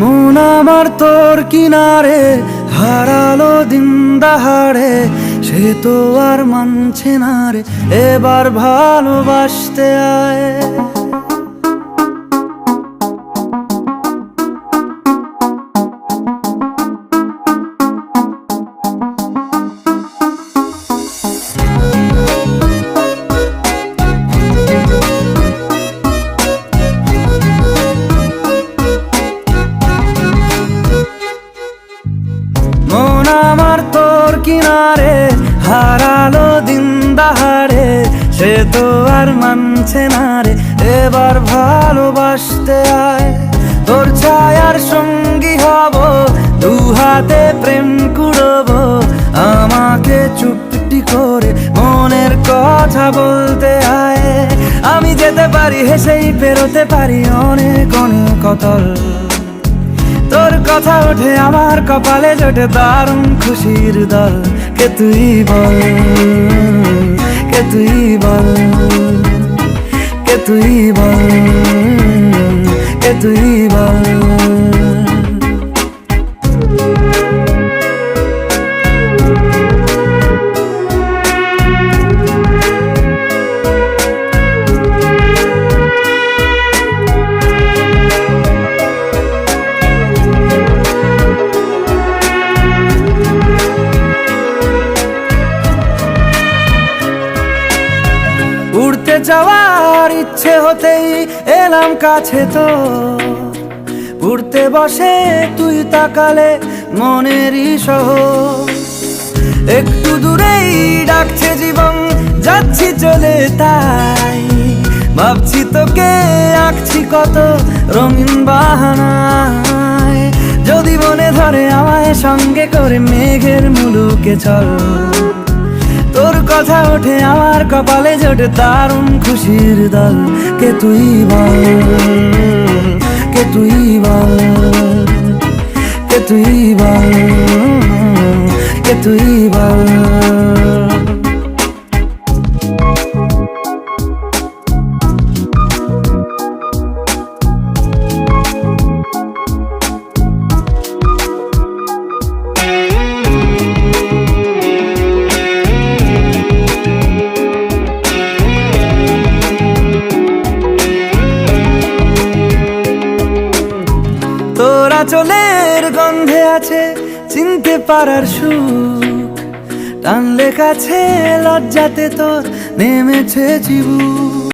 মন আমার তোর কিনারে হারালো দিন দাহাড়ে, সে তো আর মানছে না রে, এবার ভালোবাসতে আয়। মন আমার তোর কিনারে হারালো দিন দাহাড়ে, সে তো আর মানছে না রে, এবার ভালোবাসতে আয়। তোর ছায়ার সঙ্গী হব, দু হাতে প্রেম কুড়ব, আমাকে চুপটি করে মনের কথা বলতে আয়। আমি যেতে পারি হেসেই পেরোতে পারি অনেক অনেক অতল, তোর কথা ওঠে আমার কপালে জোটে দারুণ খুশির দল। কে তুই বল, কে তুই বল, কে তুই বল, কে তুই বল। উড়তে যাওয়ার ইচ্ছে হতেই এলাম কাছে তো, উড়তে বসে তুই তাকালে মনেরই শহর। একটু দূরেই ডাকছে জীবন, যাচ্ছি চলে তাই ভাবছি তোকে আঁকছি কত রঙিন বাহানায়। যদি মনে ধরে আমায় সঙ্গে করে মেঘের মুলুকে চল, তোর কথা ওঠে আমার কপালে জোটে দারুণ খুশির দল। কে তুই বল, কে তুই বল, কে তুই বল, কে তুই বল। তোরা চলের গন্ধে আছে চিনতে পারার সুখ, টানলে কাছে লজ্জাতে তোর নেমেছে চিবুক।